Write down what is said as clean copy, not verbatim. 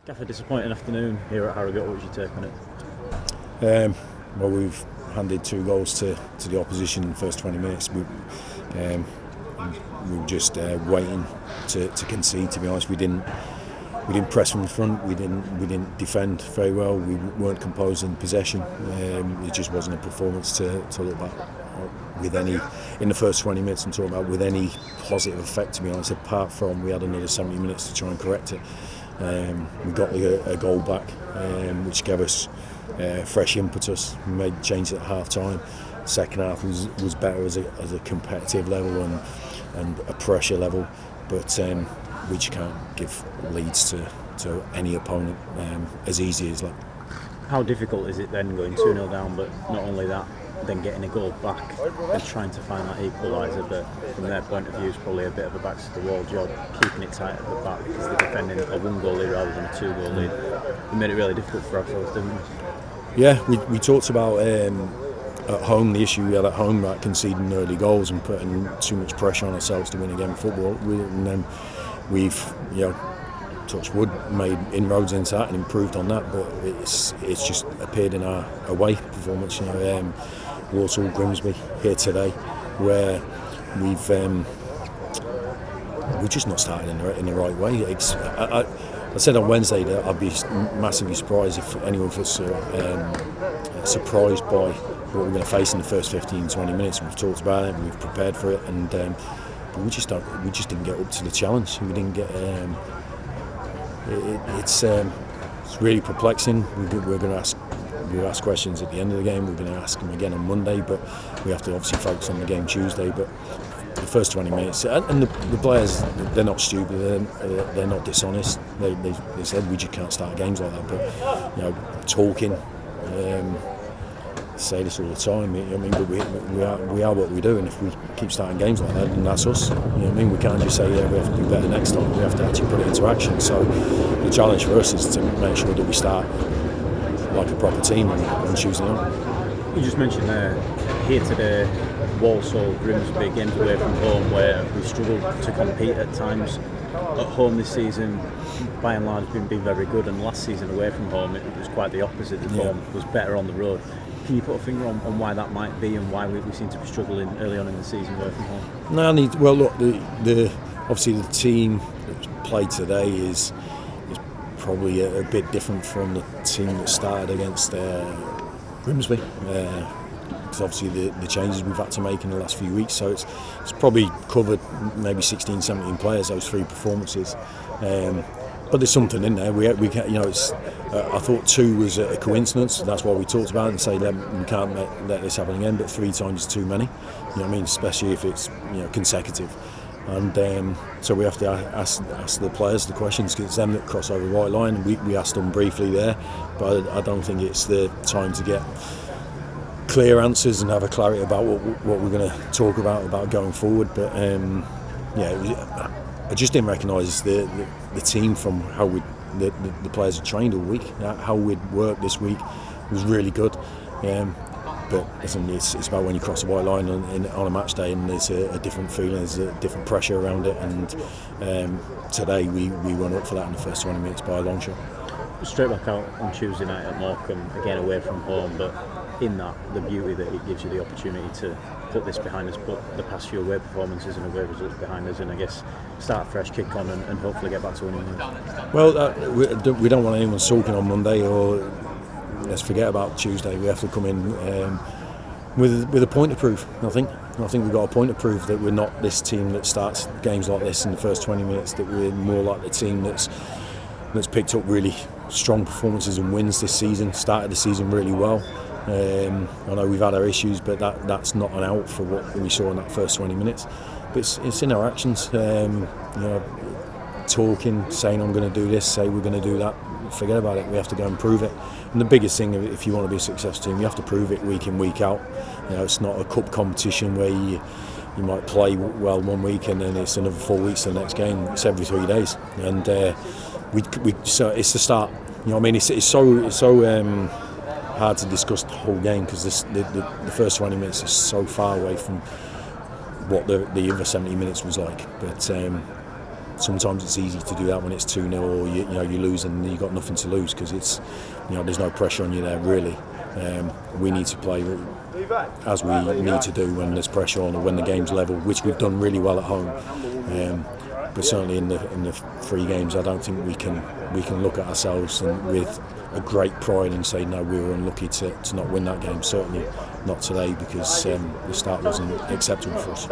Gaff, a disappointing afternoon here at Harrogate. What was your take on it? Well, we've handed 2 goals to the opposition in the first 20 minutes. We were just waiting to concede. To be honest, we didn't press from the front. We didn't defend very well. We weren't composed in possession. It just wasn't a performance to look back with any in the first 20 minutes and talk about with any positive effect. To be honest, apart from we had another 70 minutes to try and correct it. We got a goal back, which gave us fresh impetus. We made changes at half time. Second half was better as a competitive level and a pressure level, but we just can't give leads to any opponent as easy as that. How difficult is it then going 2-0 down, but not only that, then getting a goal back and trying to find that equaliser? But from their point of view, it's probably a bit of a backs to the wall job, keeping it tight at the back because they're defending a 1-goal lead rather than a 2-goal lead. It made it really difficult for ourselves, didn't we? Yeah, we talked about at home, the issue we had at home about conceding early goals and putting too much pressure on ourselves to win a game of football. And then we've, touch wood, made inroads into that and improved on that, but it's just appeared in our away performance. Walsall, Grimsby here today, where we've just not started in the right way. I said on Wednesday that I'd be massively surprised if anyone was surprised by what we're going to face in the first 15-20 minutes. We've talked about it, we've prepared for it, and but we just didn't get up to the challenge. We didn't get. It's really perplexing. We're going to we'll ask questions at the end of the game. We're going to ask them again on Monday, but we have to obviously focus on the game Tuesday. But the first 20 minutes, and the players, they're not stupid. They're not dishonest. They said we just can't start games like that. But talking. Say this all the time. But we are what we do, and if we keep starting games like that, then that's us. We can't just say we have to do better next time. We have to actually put it into action. So the challenge for us is to make sure that we start like a proper team on Tuesday night. You just mentioned there here today, Walsall, Grimsby, games away from home where we've struggled to compete at times. At home this season, by and large, been very good, and last season away from home it was quite the opposite. The form was better on the road. Can you put a finger on why that might be and why we seem to be struggling early on in the season away from home? No, well, look, obviously the team that's played today is probably a bit different from the team that started against Grimsby. Because obviously the changes we've had to make in the last few weeks, so it's probably covered maybe 16, 17 players, those 3 performances. But there's something in there. We can, it's. I thought 2 was a coincidence. That's why we talked about it and say we can't let this happen again. But 3 times is too many. Especially if it's consecutive. And so we have to ask the players the questions because it's them that cross over the right line. We asked them briefly there, but I don't think it's the time to get clear answers and have a clarity about what we're going to talk about going forward. But I just didn't recognise the team from how the players had trained all week. How we'd worked this week was really good. But listen, it's about when you cross the white line on a match day, and there's a different feeling, there's a different pressure around it. And today we weren't up for that in the first 20 minutes by a long shot. Straight back out on Tuesday night at Morecambe, again away from home, but in that, the beauty that it gives you the opportunity to put this behind us, put the past few away performances and away results behind us, and I guess start fresh, kick on, and hopefully get back to winning. Well, we don't want anyone sulking on Monday, or let's forget about Tuesday. We have to come in with a point to prove. I think we've got a point to prove that we're not this team that starts games like this in the first 20 minutes. That we're more like the team that's picked up really strong performances and wins this season. Started the season really well. I know we've had our issues, but that's not an out for what we saw in that first 20 minutes. But it's in our actions. Talking, saying I'm going to do this, say we're going to do that. Forget about it. We have to go and prove it. And the biggest thing, if you want to be a successful team, you have to prove it week in, week out. It's not a cup competition where you might play well one week and then it's another 4 weeks to the next game. It's every 3 days, and so it's the start. It's so hard to discuss the whole game because the first 20 minutes is so far away from what the other 70 minutes was like. But sometimes it's easy to do that when it's 2-0 or you lose and you've got nothing to lose, because it's, there's no pressure on you there really. We need to play as we need to do when there's pressure on, or when the game's level, which we've done really well at home. But certainly in the 3 games, I don't think we can look at ourselves with a great pride and say no, we were unlucky to not win that game. Certainly not today, because the start wasn't acceptable for us.